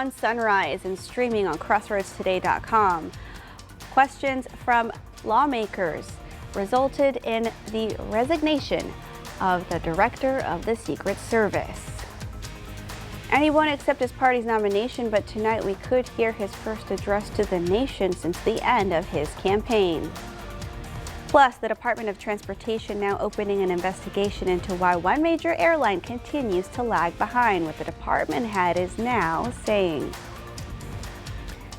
On Sunrise and streaming on crossroadstoday.com. Questions from lawmakers resulted in the resignation of the director of the Secret Service. And he won't accept his party's nomination, but tonight we could hear his first address to the nation since the end of his campaign. Plus, the Department of Transportation now opening an investigation into why one major airline continues to lag behind, what the department head is now saying.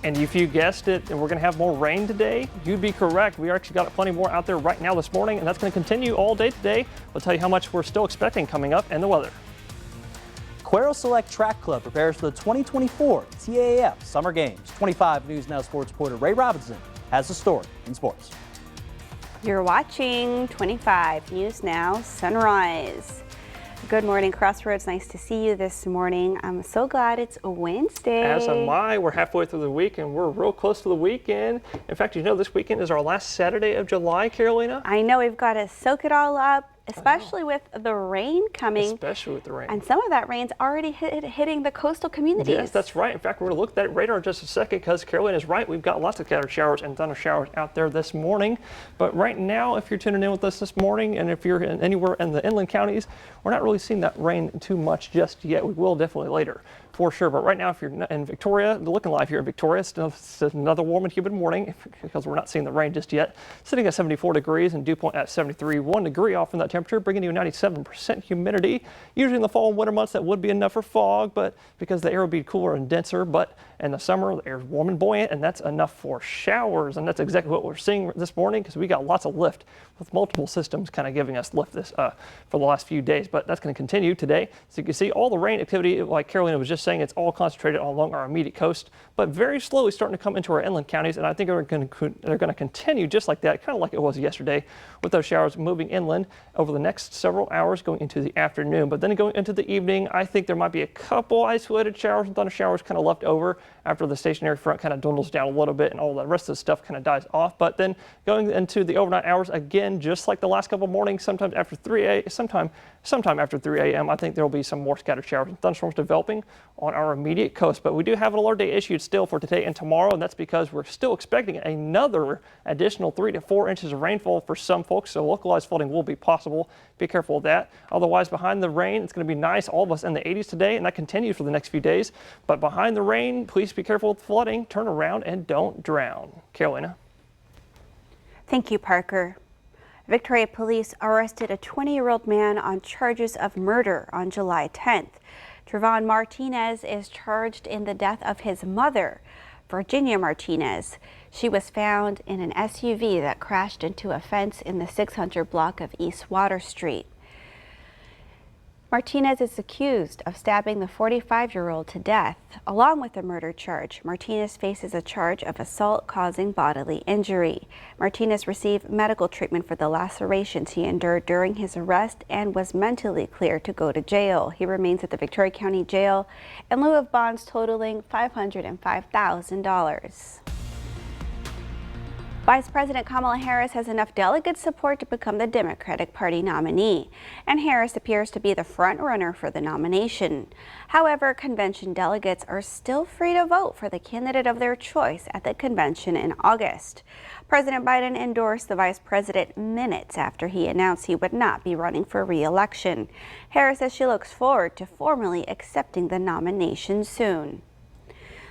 And if you guessed it, and we're going to have more rain today, you'd be correct. We actually got plenty more out there right now this morning, and that's going to continue all day today. We'll tell you how much we're still expecting coming up and the weather. Cuero Select Track Club prepares for the 2024 TAAF Summer Games. 25 News Now sports reporter Ray Robinson has the story in sports. You're watching 25 News Now Sunrise. Good morning, Crossroads. Nice to see you this morning. I'm so glad it's a Wednesday. As am I. We're halfway through the week and we're real close to the weekend. In fact, you know, this weekend is our last Saturday of July, Carolina. I know we've got to soak it all up, especially with the rain coming. Especially with the rain. And some of that rain's already hitting the coastal communities. Yes, that's right. In fact, we're going to look at that radar in just a second because Carolina is right. We've got lots of scattered showers and thunder showers out there this morning. But right now, if you're tuning in with us this morning and if you're anywhere in the inland counties, we're not really seeing that rain too much just yet. We will definitely later, for sure. But right now, if you're in Victoria, looking live here in Victoria, it's another warm and humid morning because we're not seeing the rain just yet. Sitting at 74 degrees and dew point at 73, 1 degree off from that temperature, bringing you 97% humidity. Usually in the fall and winter months, that would be enough for fog, but because the air will be cooler and denser. But in the summer, the air is warm and buoyant, and that's enough for showers. And that's exactly what we're seeing this morning because we got lots of lift with multiple systems kind of giving us lift this for the last few days. But that's going to continue today. So you can see all the rain activity, like Carolina was just saying, it's all concentrated along our immediate coast, but very slowly starting to come into our inland counties. And I think they're going to continue just like that, kind of like it was yesterday, with those showers moving inland over the next several hours going into the afternoon. But then going into the evening, I think there might be a couple isolated showers and thunder showers kind of left over after the stationary front kind of dwindles down a little bit and all the rest of the stuff kind of dies off. But then going into the overnight hours again, just like the last couple of mornings, sometime after 3 after 3 a.m., I think there will be some more scattered showers and thunderstorms developing on our immediate coast. But we do have an alert day issued still for today and tomorrow, and that's because we're still expecting another additional 3 to 4 inches of rainfall for some folks, so localized flooding will be possible. Be careful of that. Otherwise, behind the rain, it's going to be nice. All of us in the 80s today, and that continues for the next few days. But behind the rain, please be careful with flooding. Turn around and don't drown. Carolina. Thank you, Parker. Victoria police arrested a 20-year-old man on charges of murder on July 10th. Trevon Martinez is charged in the death of his mother, Virginia Martinez. She was found in an SUV that crashed into a fence in the 600 block of East Water Street. Martinez is accused of stabbing the 45-year-old to death. Along with the murder charge, Martinez faces a charge of assault causing bodily injury. Martinez received medical treatment for the lacerations he endured during his arrest and was mentally cleared to go to jail. He remains at the Victoria County Jail in lieu of bonds totaling $505,000. Vice President Kamala Harris has enough delegate support to become the Democratic Party nominee, and Harris appears to be the front-runner for the nomination. However, convention delegates are still free to vote for the candidate of their choice at the convention in August. President Biden endorsed the vice president minutes after he announced he would not be running for re-election. Harris says she looks forward to formally accepting the nomination soon.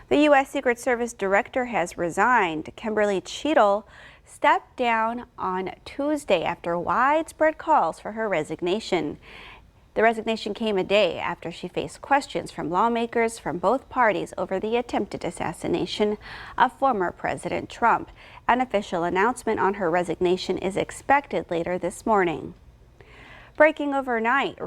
The U.S. Secret Service director has resigned. Kimberly Cheadle stepped down on Tuesday after widespread calls for her resignation. The resignation came a day after she faced questions from lawmakers from both parties over the attempted assassination of former President Trump. An official announcement on her resignation is expected later this morning. Breaking overnight,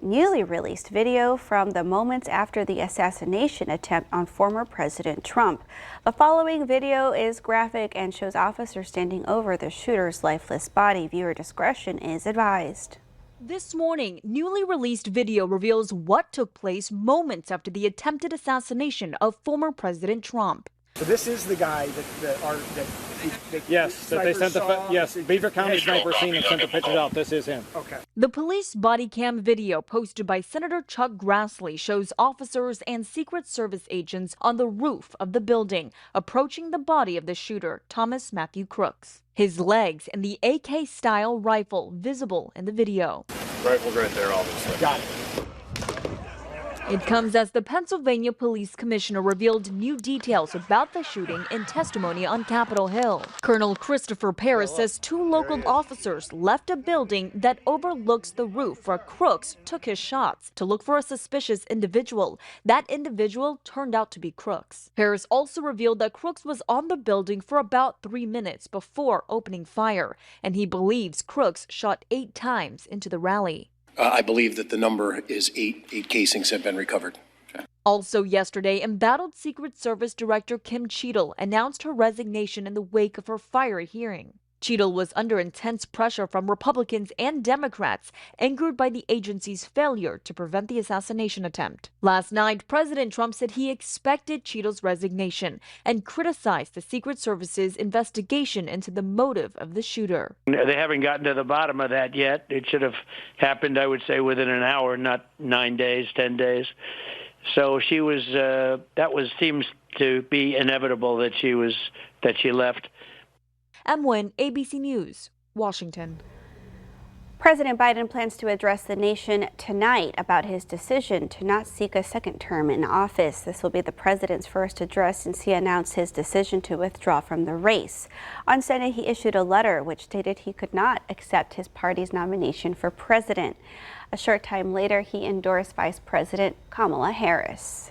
newly released video from the moments after the assassination attempt on former President Trump. The following video is graphic and shows officers standing over the shooter's lifeless body. Viewer discretion is advised. This morning, newly released video reveals what took place moments after the attempted assassination of former President Trump. So this is the guy that Yes, that they sent yes, Beaver County sniper seen and sent the pictures out. This is him. Okay. The police body cam video posted by Senator Chuck Grassley shows officers and Secret Service agents on the roof of the building approaching the body of the shooter, Thomas Matthew Crooks. His legs and the AK-style rifle visible in the video. Rifle's right there, obviously. Got it. It comes as the Pennsylvania Police Commissioner revealed new details about the shooting in testimony on Capitol Hill. Colonel Christopher Paris says 2 local officers left a building that overlooks the roof where Crooks took his shots to look for a suspicious individual. That individual turned out to be Crooks. Paris also revealed that Crooks was on the building for about 3 minutes before opening fire, and he believes Crooks shot 8 times into the rally. I believe that the number is 8. 8 casings have been recovered. Okay. Also yesterday, embattled Secret Service Director Kim Cheadle announced her resignation in the wake of her fiery hearing. Cheadle was under intense pressure from Republicans and Democrats, angered by the agency's failure to prevent the assassination attempt. Last night, President Trump said he expected Cheadle's resignation and criticized the Secret Service's investigation into the motive of the shooter. They haven't gotten to the bottom of that yet. It should have happened, I would say, within an hour, not 9 days, 10 days. So she was. Seems to be inevitable that she left. Wynn, ABC News, Washington. President Biden plans to address the nation tonight about his decision to not seek a second term in office. This will be the president's first address since he announced his decision to withdraw from the race. On Sunday, he issued a letter which stated he could not accept his party's nomination for president. A short time later, he endorsed Vice President Kamala Harris.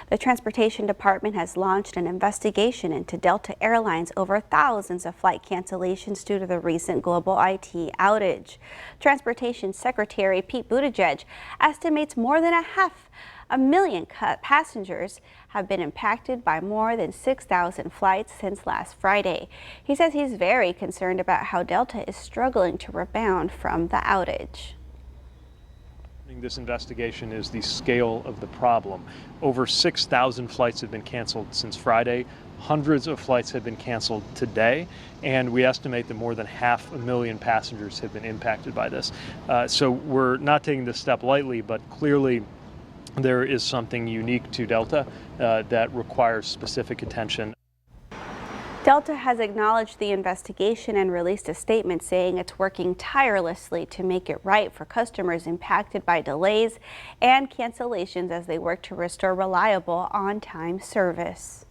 The Transportation Department has launched an investigation into Delta Airlines over thousands of flight cancellations due to the recent global IT outage. Transportation Secretary Pete Buttigieg estimates more than 500,000 passengers have been impacted by more than 6,000 flights since last Friday. He says he's very concerned about how Delta is struggling to rebound from the outage. This investigation is the scale of the problem. Over 6,000 flights have been canceled since Friday. Hundreds of flights have been canceled today, and we estimate that more than 500,000 passengers have been impacted by this. So we're not taking this step lightly, but clearly there is something unique to Delta that requires specific attention. Delta has acknowledged the investigation and released a statement saying it's working tirelessly to make it right for customers impacted by delays and cancellations as they work to restore reliable on-time service.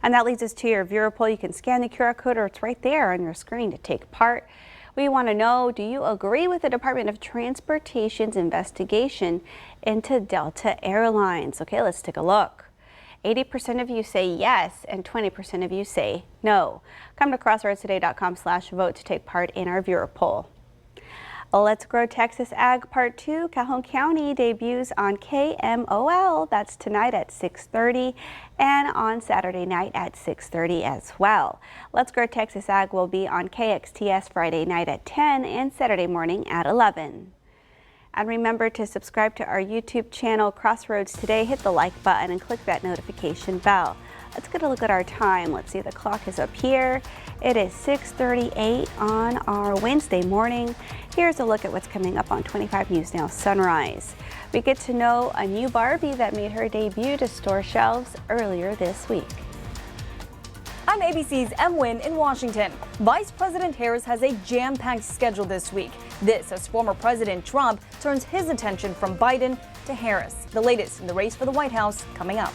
And that leads us to your viewer poll. You can scan the QR code or it's right there on your screen to take part. We want to know, do you agree with the Department of Transportation's investigation into Delta Airlines? Okay, let's take a look. 80% of you say yes and 20% of you say no. Come to crossroadstoday.com/vote to take part in our viewer poll. Let's Grow Texas Ag Part 2, Calhoun County debuts on KMOL. That's tonight at 6:30 and on Saturday night at 6:30 as well. Let's Grow Texas Ag will be on KXTS Friday night at 10 and Saturday morning at 11. And remember to subscribe to our YouTube channel, Crossroads Today. Hit the like button and click that notification bell. Let's get a look at our time. Let's see, the clock is up here. It is 6:38 on our Wednesday morning. Here's a look at what's coming up on 25 News Now Sunrise. We get to know a new Barbie that made her debut to store shelves earlier this week. I'm ABC's Wynn in Washington. Vice President Harris has a jam-packed schedule this week. This as former President Trump turns his attention from Biden to Harris. The latest in the race for the White House coming up.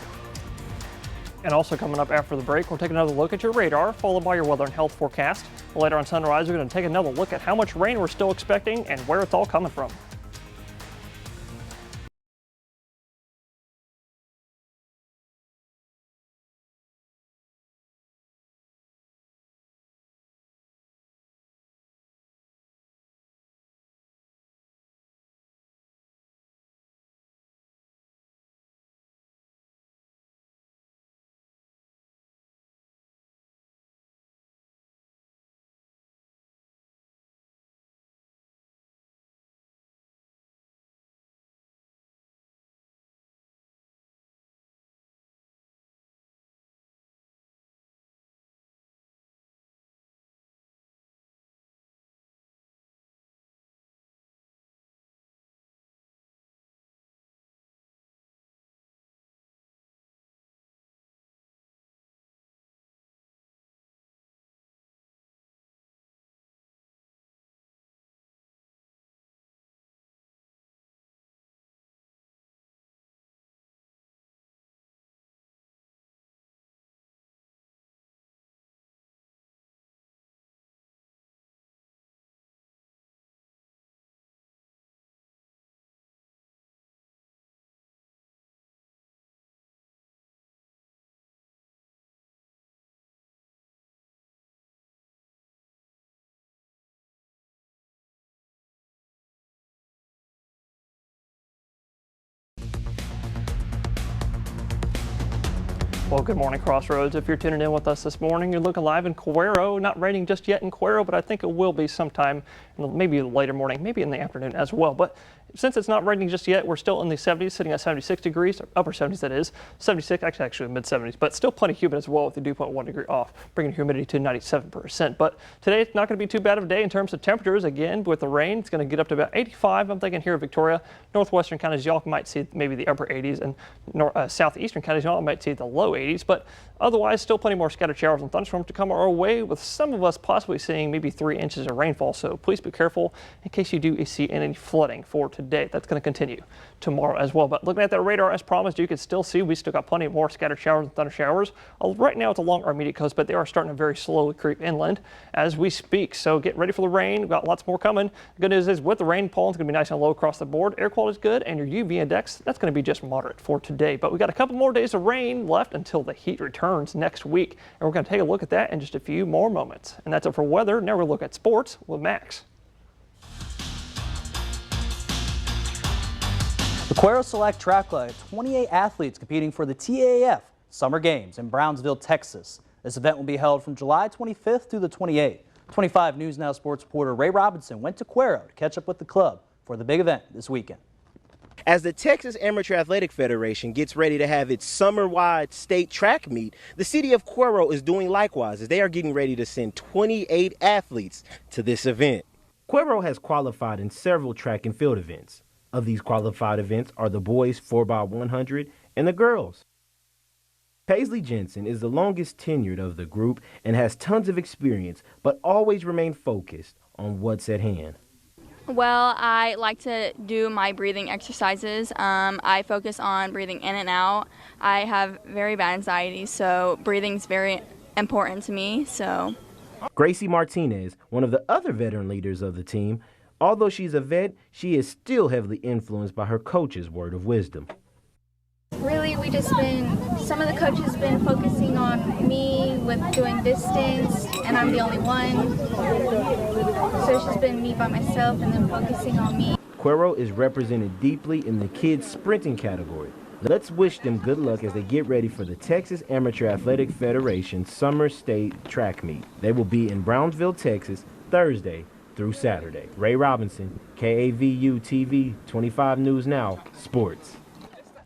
And also coming up after the break, we'll take another look at your radar, followed by your weather and health forecast. Later on Sunrise, we're going to take another look at how much rain we're still expecting and where it's all coming from. Well, good morning, Crossroads. If you're tuning in with us this morning, you're looking live in Cuero. Not raining just yet in Cuero, but I think it will be sometime, maybe later morning, maybe in the afternoon as well. But since it's not raining just yet, we're still in the 70s, sitting at 76 degrees, upper 70s that is, 76, actually mid 70s, but still plenty humid as well with the dew point 1 degree off, bringing humidity to 97%. But today it's not going to be too bad of a day in terms of temperatures. Again, with the rain, it's going to get up to about 85. I'm thinking here in Victoria, northwestern counties, y'all might see maybe the upper 80s, and southeastern counties, y'all might see the low 80s. But otherwise, still plenty more scattered showers and thunderstorms to come our way, with some of us possibly seeing maybe 3 inches of rainfall. So please be careful in case you do see any flooding for today. That's going to continue tomorrow as well. But looking at that radar, as promised, you can still see we still got plenty more scattered showers and thunder showers. Right now it's along our immediate coast, but they are starting to very slowly creep inland as we speak. So get ready for the rain. We've got lots more coming. The good news is with the rain, pollen's going to be nice and low across the board. Air quality is good, and your UV index, that's going to be just moderate for today. But we got a couple more days of rain left until the heat returns next week, and we're going to take a look at that in just a few more moments. And that's it for weather. Now we'll look at sports with Max. The Cuero Select Track Club had 28 athletes competing for the TAAF Summer Games in Brownsville, Texas. This event will be held from July 25th through the 28th. 25 News Now sports reporter Ray Robinson went to Cuero to catch up with the club for the big event this weekend. As the Texas Amateur Athletic Federation gets ready to have its summer-wide state track meet, the city of Cuero is doing likewise as they are getting ready to send 28 athletes to this event. Cuero has qualified in several track and field events. Of these qualified events are the boys 4x100 and the girls. Paisley Jensen is the longest tenured of the group and has tons of experience, but always remain focused on what's at hand. Well, I like to do my breathing exercises. I focus on breathing in and out. I have very bad anxiety, so breathing is very important to me. Gracie Martinez, one of the other veteran leaders of the team, although she's a vet, she is still heavily influenced by her coach's word of wisdom. Really, some of the coaches been focusing on me with doing distance, and I'm the only one. So it's just been me by myself and then focusing on me. Cuero is represented deeply in the kids sprinting category. Let's wish them good luck as they get ready for the Texas Amateur Athletic Federation Summer State Track Meet. They will be in Brownsville, Texas, Thursday through Saturday. Ray Robinson, KAVU TV, 25 News Now, Sports.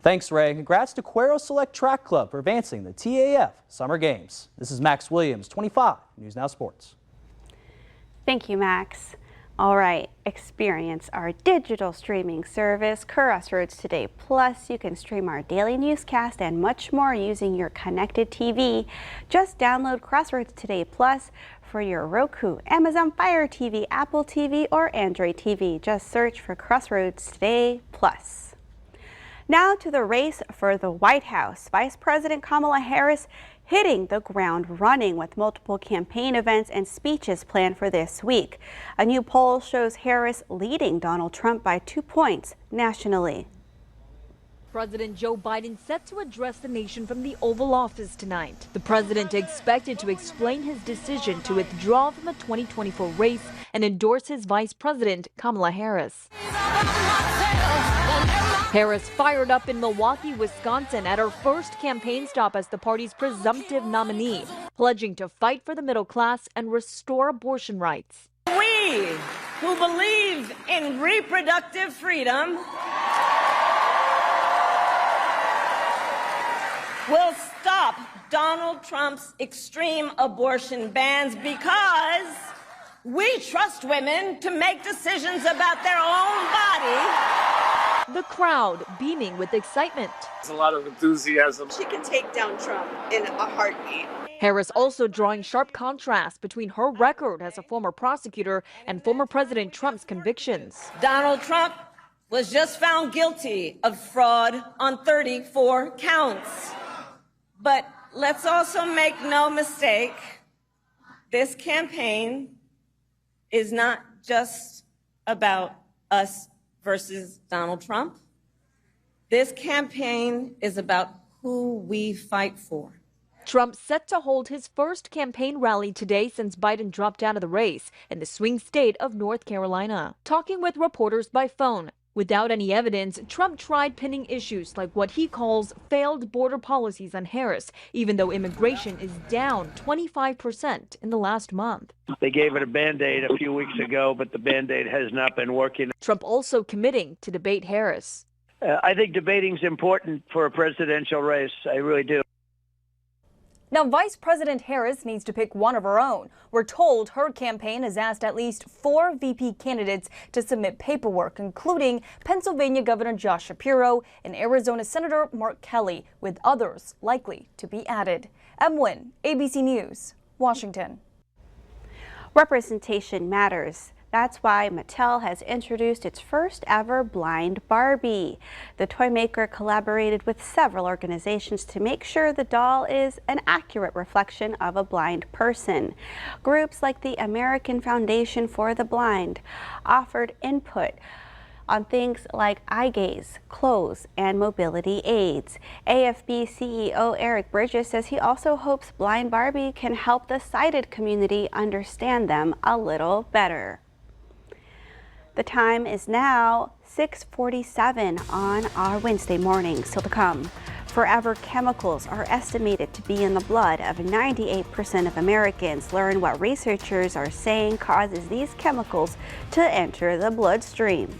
Thanks, Ray. Congrats to Cuero Select Track Club for advancing the TAAF Summer Games. This is Max Williams, 25 News Now Sports. Thank you, Max. All right, experience our digital streaming service, Crossroads Today Plus. You can stream our daily newscast and much more using your connected TV. Just download Crossroads Today Plus for your Roku, Amazon Fire TV, Apple TV, or Android TV. Just search for Crossroads Today Plus. Now to the race for the White House. Vice President Kamala Harris hitting the ground running with multiple campaign events and speeches planned for this week. A new poll shows Harris leading Donald Trump by 2 points nationally. President Joe Biden set to address the nation from the Oval Office tonight. The president expected to explain his decision to withdraw from the 2024 race and endorse his Vice President Kamala Harris. Harris fired up in Milwaukee, Wisconsin at her first campaign stop as the party's presumptive nominee, pledging to fight for the middle class and restore abortion rights. We who believe in reproductive freedom will stop Donald Trump's extreme abortion bans because we trust women to make decisions about their own body. The crowd beaming with excitement. There's a lot of enthusiasm. She can take down Trump in a heartbeat. Harris also drawing sharp contrast between her record as a former prosecutor and former President Trump's convictions. Donald Trump was just found guilty of fraud on 34 counts. But let's also make no mistake, this campaign is not just about us versus Donald Trump. This campaign is about who we fight for. Trump set to hold his first campaign rally today since Biden dropped out of the race in the swing state of North Carolina. Talking with reporters by phone, Without any evidence, Trump tried pinning issues like what he calls failed border policies on Harris, even though immigration is down 25% in the last month. They gave it a Band-Aid a few weeks ago, but the Band-Aid has not been working. Trump also committing to debate Harris. I think debating is important for a presidential race. I really do. Now, Vice President Harris needs to pick one of her own. We're told her campaign has asked at least 4 VP candidates to submit paperwork, including Pennsylvania Governor Josh Shapiro and Arizona Senator Mark Kelly, with others likely to be added. Em Nguyen, ABC News, Washington. Representation matters. That's why Mattel has introduced its first ever blind Barbie. The toy maker collaborated with several organizations to make sure the doll is an accurate reflection of a blind person. Groups like the American Foundation for the Blind offered input on things like eye gaze, clothes, and mobility aids. AFB CEO Eric Bridges says he also hopes Blind Barbie can help the sighted community understand them a little better. The time is now 6:47 on our Wednesday morning. Still to come, forever chemicals are estimated to be in the blood of 98% of Americans. Learn what researchers are saying causes these chemicals to enter the bloodstream.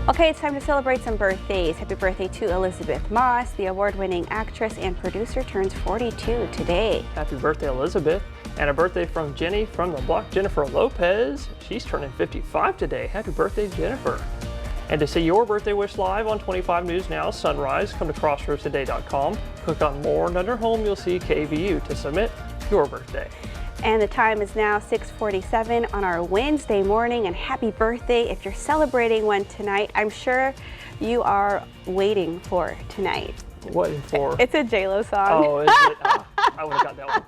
Okay, it's time to celebrate some birthdays. Happy birthday to Elizabeth Moss. The award-winning actress and producer turns 42 today. Happy birthday, Elizabeth. And a birthday from Jenny from the block, Jennifer Lopez. She's turning 55 today. Happy birthday, Jennifer. And to see your birthday wish live on 25 News Now Sunrise, come to crossroadstoday.com. Click on More, and under Home, you'll see KVU to submit your birthday. And the time is now 6:47 on our Wednesday morning, and happy birthday if you're celebrating one tonight. I'm sure you are waiting for tonight. Waiting for? It's a J-Lo song. Oh, is it? I would have got that one.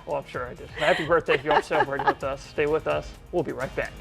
Well, I'm sure I did. Happy birthday if you're celebrating with us. Stay with us. We'll be right back.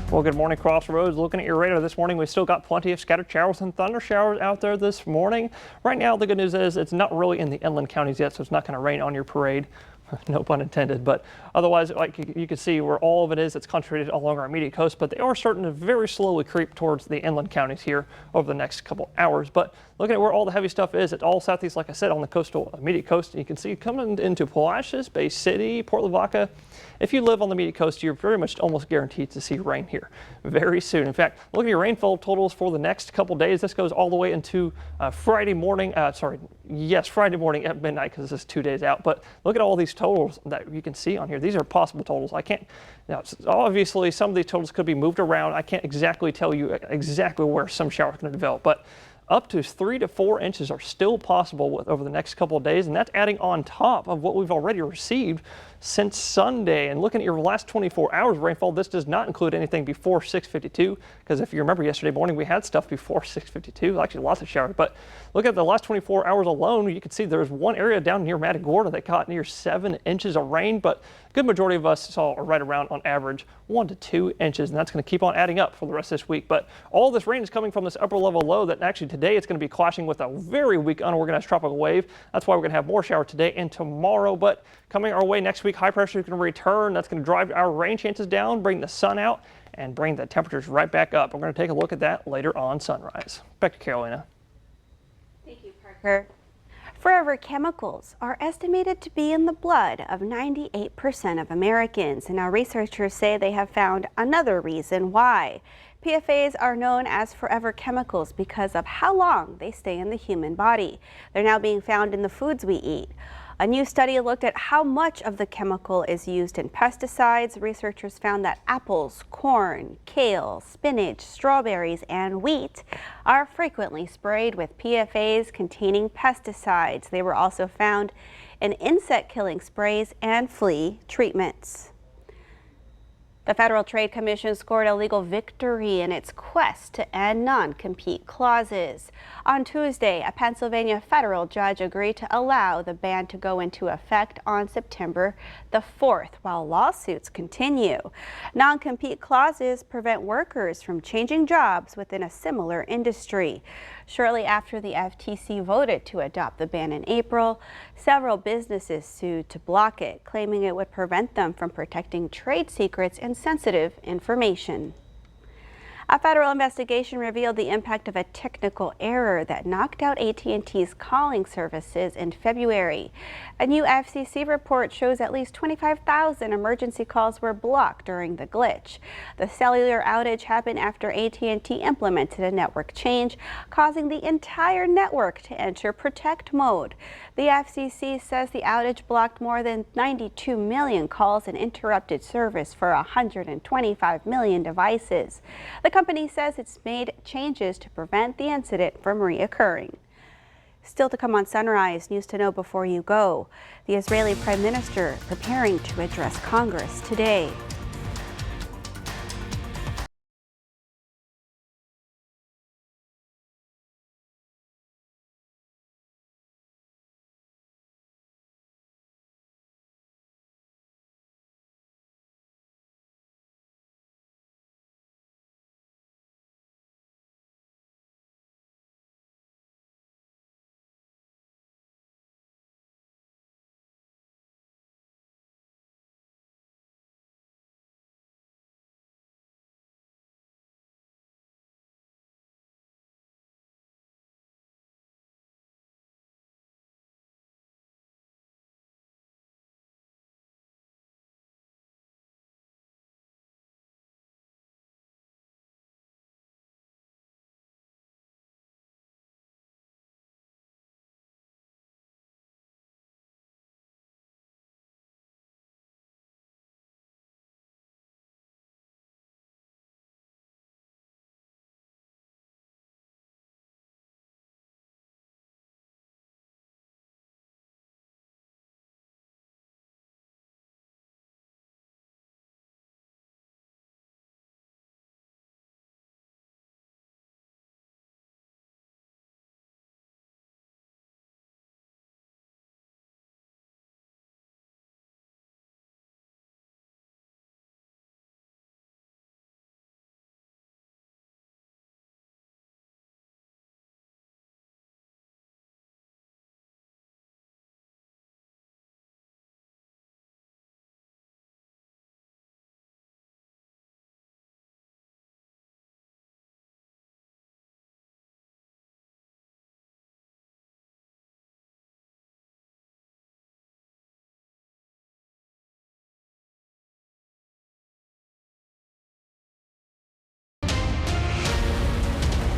Well, good morning, Crossroads. Looking at your radar this morning, we still got plenty of scattered showers and thunder showers out there this morning. Right now, the good news is it's not really in the inland counties yet, so it's not going to rain on your parade. No pun intended, but otherwise, like you can see where all of it is, it's concentrated along our immediate coast, but they are starting to very slowly creep towards the inland counties here over the next couple hours. But looking at where all the heavy stuff is, it's all southeast, like I said, on the coastal immediate coast. And you can see coming into Palacios, Bay City, Port Lavaca. If you live on the immediate coast, you're very much almost guaranteed to see rain here very soon. In fact, look at your rainfall totals for the next couple days. This goes all the way into Friday morning. Friday morning at midnight, because this is 2 days out. But look at all these totals that you can see on here. These are possible totals. I can't, now obviously some of these totals could be moved around. I can't exactly tell you exactly where some showers are going to develop, but up to 3 to 4 inches are still possible over the next couple of days, and that's adding on top of what we've already received since Sunday. And looking at your last 24 hours of rainfall, this does not include anything before 6:52, because if you remember yesterday morning, we had stuff before 6:52, actually lots of showers. But look at the last 24 hours alone, you can see there's one area down near Matagorda that caught near 7 inches of rain, but a good majority of us saw right around on average 1 to 2 inches, and that's going to keep on adding up for the rest of this week. But all this rain is coming from this upper level low that actually today it's going to be clashing with a very weak unorganized tropical wave. That's why we're going to have more showers today and tomorrow. But coming our way next week, high pressure is going to return. That's going to drive our rain chances down, bring the sun out, and bring the temperatures right back up. We're going to take a look at that later on sunrise. Back to Carolina. Thank you, Parker. Forever chemicals are estimated to be in the blood of 98% of Americans, and now researchers say they have found another reason why. PFAs are known as forever chemicals because of how long they stay in the human body. They're now being found in the foods we eat. A new study looked at how much of the chemical is used in pesticides. Researchers found that apples, corn, kale, spinach, strawberries, and wheat are frequently sprayed with PFAs containing pesticides. They were also found in insect-killing sprays and flea treatments. The Federal Trade Commission scored a legal victory in its quest to end non-compete clauses. On Tuesday, a Pennsylvania federal judge agreed to allow the ban to go into effect on September the 4th, while lawsuits continue. Non-compete clauses prevent workers from changing jobs within a similar industry. Shortly after the FTC voted to adopt the ban in April, several businesses sued to block it, claiming it would prevent them from protecting trade secrets and sensitive information. A federal investigation revealed the impact of a technical error that knocked out AT&T's calling services in February. A new FCC report shows at least 25,000 emergency calls were blocked during the glitch. The cellular outage happened after AT&T implemented a network change, causing the entire network to enter protect mode. The FCC says the outage blocked more than 92 million calls and interrupted service for 125 million devices. The company says it's made changes to prevent the incident from reoccurring. Still to come on Sunrise, news to know before you go. The Israeli Prime Minister preparing to address Congress today.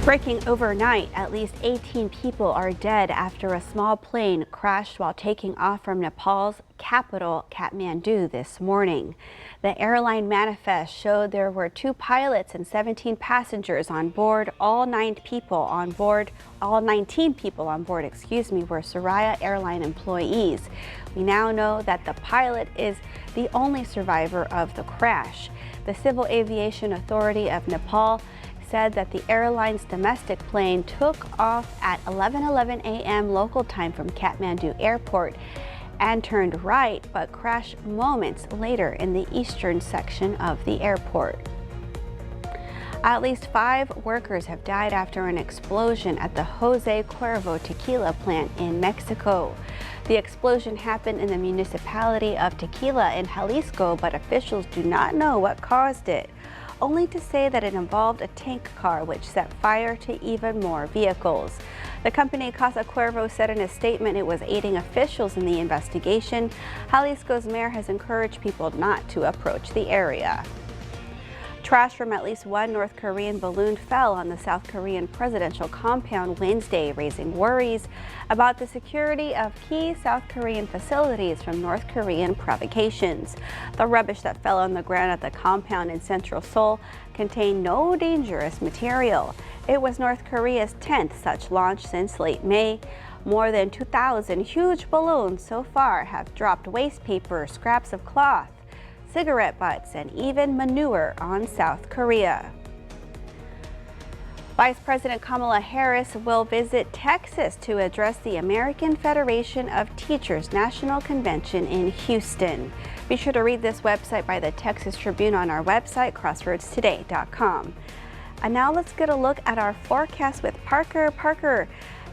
Breaking overnight, at least 18 people are dead after a small plane crashed while taking off from Nepal's capital, Kathmandu, this morning. The airline manifest showed there were 2 pilots and 17 passengers on board. All 19 people on board, were Suraya Airline employees. We now know that the pilot is the only survivor of the crash. The Civil Aviation Authority of Nepal said that the airline's domestic plane took off at 11:11 a.m. local time from Kathmandu Airport and turned right, but crashed moments later in the eastern section of the airport. At least 5 workers have died after an explosion at the Jose Cuervo tequila plant in Mexico. The explosion happened in the municipality of Tequila in Jalisco, but officials do not know what caused it, only to say that it involved a tank car which set fire to even more vehicles. The company Casa Cuervo said in a statement it was aiding officials in the investigation. Jalisco's mayor has encouraged people not to approach the area. Trash from at least one North Korean balloon fell on the South Korean presidential compound Wednesday, raising worries about the security of key South Korean facilities from North Korean provocations. The rubbish that fell on the ground at the compound in central Seoul contained no dangerous material. It was North Korea's 10th such launch since late May. More than 2,000 huge balloons so far have dropped waste paper, scraps of cloth, cigarette butts, and even manure on South Korea. Vice President Kamala Harris will visit Texas to address the American Federation of Teachers National Convention in Houston. Be sure to read this website by the Texas Tribune on our website, crossroadstoday.com. And now let's get a look at our forecast with Parker. Parker,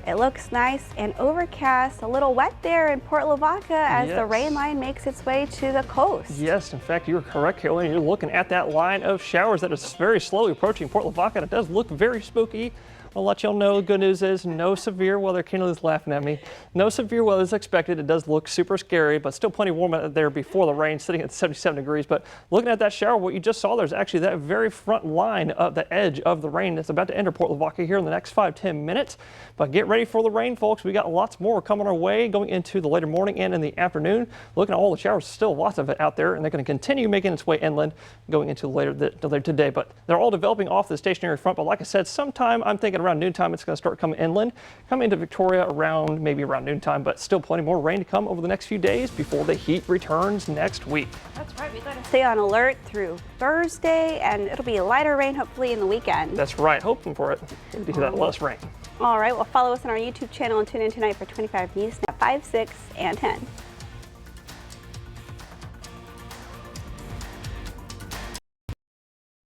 it looks nice and overcast, a little wet there in Port Lavaca as the rain line makes its way to the coast. Yes, in fact, you're correct, Carolyn. You're looking at that line of showers that is very slowly approaching Port Lavaca. It does look very spooky. I'll let y'all know the good news is no severe weather. Kenley's laughing at me. No severe weather is expected. It does look super scary, but still plenty warm out there before the rain, sitting at 77 degrees. But looking at that shower, what you just saw, there's actually that very front line of the edge of the rain that's about to enter Port Lavaca here in the next 5-10 minutes. But get ready for the rain, folks. We got lots more coming our way going into the later morning and in the afternoon. Looking at all the showers, still lots of it out there, and they're going to continue making its way inland going into later today. But they're all developing off the stationary front. But like I said, sometime I'm thinking around noontime it's going to start coming inland, coming into Victoria maybe around noontime, but still plenty more rain to come over the next few days before the heat returns next week. That's right. We got to stay on alert through Thursday, and it'll be lighter rain hopefully in the weekend. That's right. Hoping for it to be that less rain. All right. Well, follow us on our YouTube channel and tune in tonight for 25 News at 5, 6, and 10.